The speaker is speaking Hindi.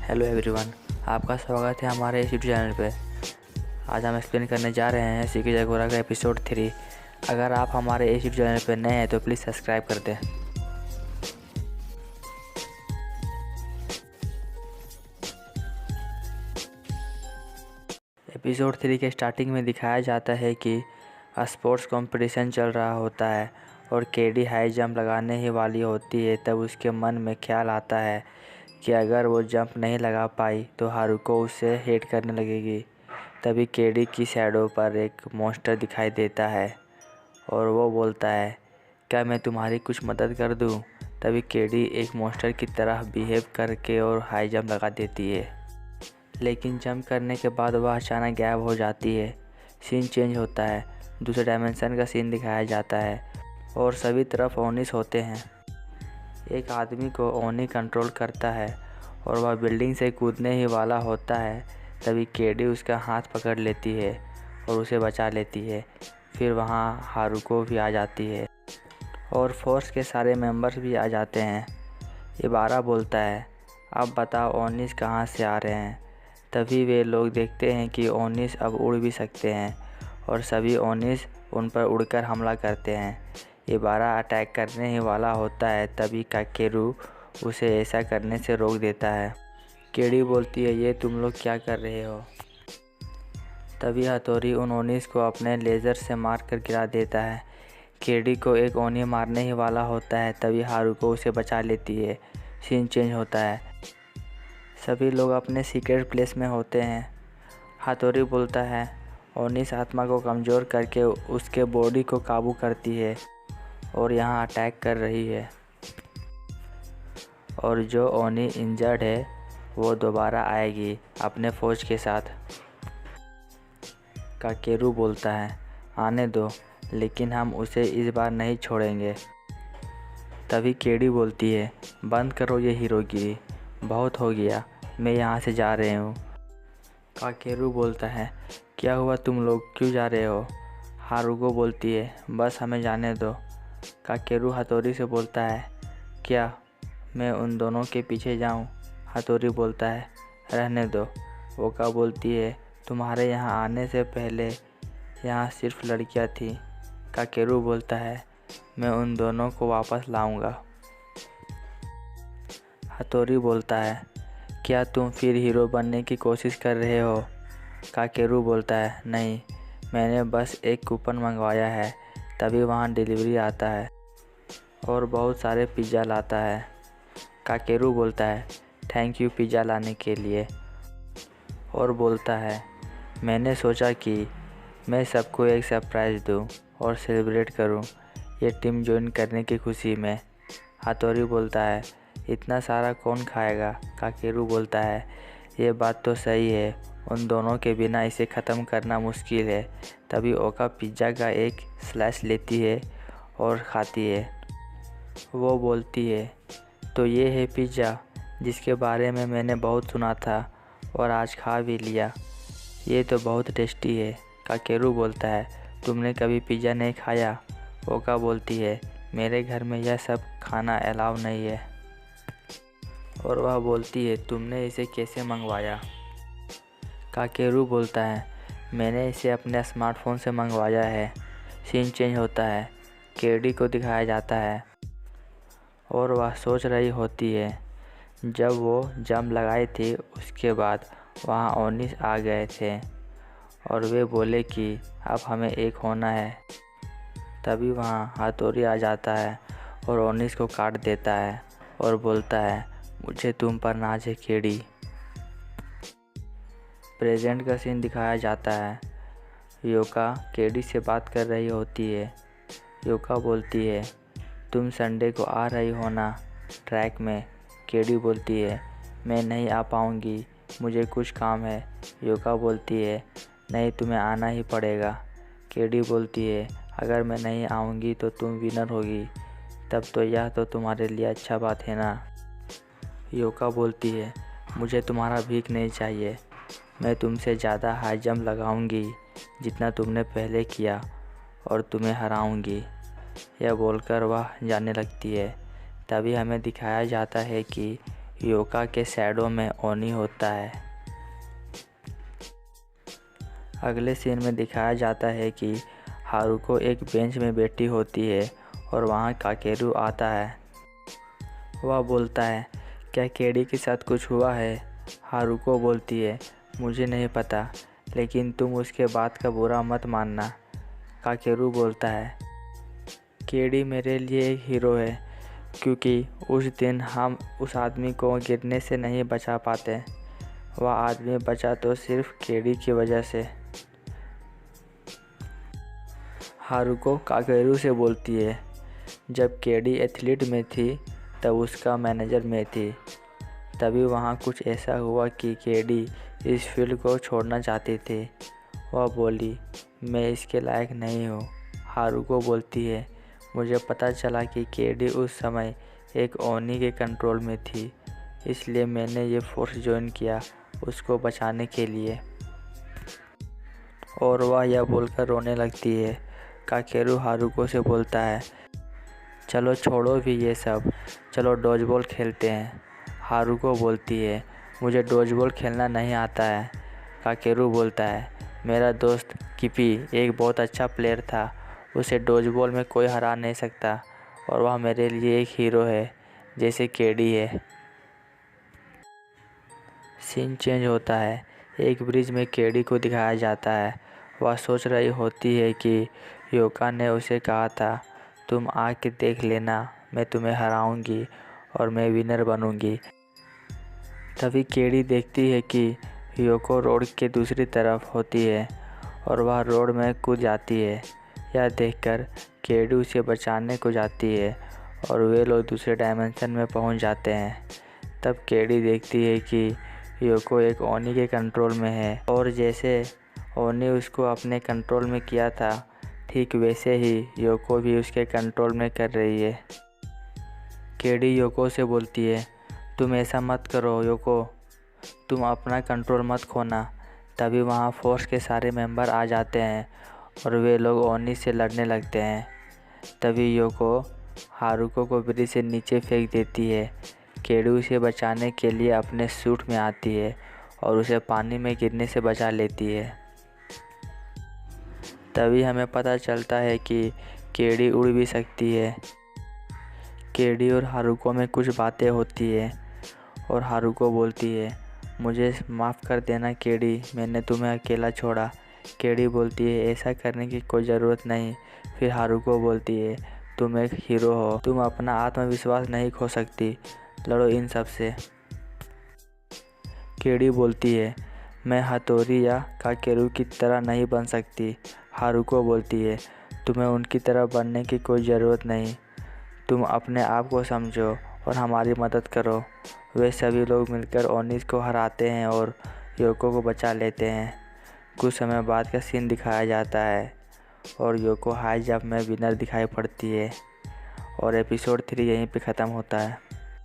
हेलो एवरीवन, आपका स्वागत है हमारे इस यूट्यूब चैनल पे। आज हम एक्सप्लेन करने जा रहे हैं सीके जगोरा का एपिसोड 3। अगर आप हमारे इस यूट्यूब चैनल पे नए हैं तो प्लीज़ सब्सक्राइब कर दें। एपिसोड 3 के स्टार्टिंग में दिखाया जाता है कि स्पोर्ट्स कंपटीशन चल रहा होता है और केडी हाई जंप लगाने ही वाली होती है। तब उसके मन में ख्याल आता है कि अगर वो जंप नहीं लगा पाई तो हारुको उसे हेट करने लगेगी। तभी केडी की शैडो पर एक मॉन्स्टर दिखाई देता है और वो बोलता है, क्या मैं तुम्हारी कुछ मदद कर दूं? तभी केडी एक मॉन्स्टर की तरह बिहेव करके और हाई जंप लगा देती है, लेकिन जंप करने के बाद वह अचानक गायब हो जाती है। सीन चेंज होता है, दूसरे डायमेंशन का सीन दिखाया जाता है और सभी तरफ ओनिस होते हैं। एक आदमी को ओनी कंट्रोल करता है और वह बिल्डिंग से कूदने ही वाला होता है। तभी केडी उसका हाथ पकड़ लेती है और उसे बचा लेती है। फिर वहाँ हारुको भी आ जाती है और फोर्स के सारे मेंबर्स भी आ जाते हैं। इबारा बोलता है, अब बताओ ओनिस कहाँ से आ रहे हैं? तभी वे लोग देखते हैं कि ओनिस अब उड़ भी सकते हैं और सभी ओनिस उन पर उड़कर हमला करते हैं। इबारा अटैक करने ही वाला होता है, तभी काकेरू उसे ऐसा करने से रोक देता है। केडी बोलती है, ये तुम लोग क्या कर रहे हो? तभी हथौड़ी उन ओनिस को अपने लेज़र से मार कर गिरा देता है। केडी को एक ओनी मारने ही वाला होता है, तभी हारुको उसे बचा लेती है। सीन चेंज होता है, सभी लोग अपने सीक्रेट प्लेस में होते हैं। हथौड़ी बोलता है, ओनिस आत्मा को कमज़ोर करके उसके बॉडी को काबू करती है और यहाँ अटैक कर रही है, और जो ओनी इंजर्ड है वो दोबारा आएगी अपने फ़ौज के साथ। काकेरू बोलता है, आने दो, लेकिन हम उसे इस बार नहीं छोड़ेंगे। तभी केडी बोलती है, बंद करो ये हीरोगिरी, बहुत हो गया, मैं यहाँ से जा रही हूँ। काकेरू बोलता है, क्या हुआ, तुम लोग क्यों जा रहे हो? हारुको बोलती है, बस हमें जाने दो। काकेरू हथौड़ी से बोलता है, क्या मैं उन दोनों के पीछे जाऊं? हथौड़ी बोलता है, रहने दो। ओका बोलती है, तुम्हारे यहाँ आने से पहले यहाँ सिर्फ लड़कियाँ थीं। काकेरू बोलता है, मैं उन दोनों को वापस लाऊंगा। हथौड़ी बोलता है, क्या तुम फिर हीरो बनने की कोशिश कर रहे हो? काकेरू बोलता है, नहीं, मैंने बस एक कूपन मंगवाया है। तभी वहाँ डिलीवरी आता है और बहुत सारे पिज़्ज़ा लाता है। काकेरू बोलता है, थैंक यू पिज़्ज़ा लाने के लिए, और बोलता है, मैंने सोचा कि मैं सबको एक सरप्राइज़ दूं और सेलिब्रेट करूं, ये टीम ज्वाइन करने की खुशी में। हथौड़ी बोलता है, इतना सारा कौन खाएगा? काकेरू बोलता है, ये बात तो सही है, उन दोनों के बिना इसे ख़त्म करना मुश्किल है। तभी ओका पिज़्ज़ा का एक स्लाइस लेती है और खाती है। वो बोलती है, तो ये है पिज़्ज़ा जिसके बारे में मैंने बहुत सुना था और आज खा भी लिया, ये तो बहुत टेस्टी है। काकेरू बोलता है, तुमने कभी पिज़्ज़ा नहीं खाया? ओका बोलती है, मेरे घर में यह सब खाना अलाउ नहीं है। और वह बोलती है, तुमने इसे कैसे मंगवाया? काकेरू बोलता है, मैंने इसे अपने स्मार्टफोन से मंगवाया है। सीन चेंज होता है, केडी को दिखाया जाता है और वह सोच रही होती है, जब वो जंप लगाई थी उसके बाद वहाँ ओनिस आ गए थे और वे बोले कि अब हमें एक होना है। तभी वहाँ हथौड़ी आ जाता है और ओनिस को काट देता है और बोलता है, मुझे तुम पर नाज है केडी। प्रेजेंट का सीन दिखाया जाता है, योका केडी से बात कर रही होती है। योका बोलती है, तुम संडे को आ रही हो ना ट्रैक में? केडी बोलती है, मैं नहीं आ पाऊँगी, मुझे कुछ काम है। योका बोलती है, नहीं, तुम्हें आना ही पड़ेगा। केडी बोलती है, अगर मैं नहीं आऊँगी तो तुम विनर होगी, तब तो यह तो तुम्हारे लिए अच्छा बात है ना। योका बोलती है, मुझे तुम्हारा भीख नहीं चाहिए, मैं तुमसे ज़्यादा हाई जंप लगाऊंगी जितना तुमने पहले किया और तुम्हें हराऊंगी। यह बोलकर वह जाने लगती है। तभी हमें दिखाया जाता है कि योका के शैडो में ओनी होता है। अगले सीन में दिखाया जाता है कि हारुको एक बेंच में बैठी होती है और वहाँ काकेरू आता है। वह बोलता है, क्या केडी के साथ कुछ हुआ है? हारुको बोलती है, मुझे नहीं पता, लेकिन तुम उसके बात का बुरा मत मानना। काकेरू बोलता है, केडी मेरे लिए एक हीरो है, क्योंकि उस दिन हम उस आदमी को गिरने से नहीं बचा पाते। वह आदमी बचा तो सिर्फ केडी की वजह से। हारुको काकेरू से बोलती है, जब केडी एथलीट में थी तब उसका मैनेजर में थी। तभी वहाँ कुछ ऐसा हुआ कि केडी इस फील्ड को छोड़ना चाहती थी। वह बोली, मैं इसके लायक नहीं हूँ। हारुको बोलती है, मुझे पता चला कि केडी उस समय एक ओनी के कंट्रोल में थी, इसलिए मैंने ये फोर्स ज्वाइन किया उसको बचाने के लिए। और वह यह बोलकर रोने लगती है। काकेरू हारुको से बोलता है, चलो छोड़ो भी ये सब, चलो डॉजबॉल खेलते हैं। हारुको बोलती है, मुझे डॉजबॉल खेलना नहीं आता है। काकेरू बोलता है, मेरा दोस्त किपी एक बहुत अच्छा प्लेयर था, उसे डॉजबॉल में कोई हरा नहीं सकता और वह मेरे लिए एक हीरो है जैसे केडी है। सीन चेंज होता है। एक ब्रिज में केडी को दिखाया जाता है। वह सोच रही होती है कि योका ने उसे कहा था, तुम आके देख लेना, मैं तुम्हें हराऊंगी और मैं विनर बनूंगी। तभी केडी देखती है कि योको रोड के दूसरी तरफ होती है और वह रोड में कूद जाती है। यह देखकर केडी उसे बचाने को जाती है और वे लोग दूसरे डायमेंशन में पहुंच जाते हैं। तब केडी देखती है कि योको एक ओनी के कंट्रोल में है और जैसे ओनी उसको अपने कंट्रोल में किया था, ठीक वैसे ही योको भी उसके कंट्रोल में कर रही है। केडी योको से बोलती है, तुम ऐसा मत करो योको, तुम अपना कंट्रोल मत खोना। तभी वहाँ फोर्स के सारे मेंबर आ जाते हैं और वे लोग ओनी से लड़ने लगते हैं। तभी योको हारुको को ब्रिज से नीचे फेंक देती है। केडी उसे बचाने के लिए अपने सूट में आती है और उसे पानी में गिरने से बचा लेती है। तभी हमें पता चलता है कि केडी उड़ भी सकती है। केडी और हारुको में कुछ बातें होती है और हारुको बोलती है, मुझे माफ़ कर देना केडी, मैंने तुम्हें अकेला छोड़ा। केडी बोलती है, ऐसा करने की कोई ज़रूरत नहीं। फिर हारुको बोलती है, तुम एक हीरो हो, तुम अपना आत्मविश्वास नहीं खो सकती, लड़ो इन सब से। केडी बोलती है, मैं हथौड़ी या काकेरू की तरह नहीं बन सकती। हारुको बोलती है, तुम्हें उनकी तरह बनने की कोई ज़रूरत नहीं, तुम अपने आप को समझो और हमारी मदद करो। वे सभी लोग मिलकर ओनिस को हराते हैं और योको को बचा लेते हैं। कुछ समय बाद का सीन दिखाया जाता है और योको हाई जंप में विनर दिखाई पड़ती है और एपिसोड 3 यहीं पे ख़त्म होता है।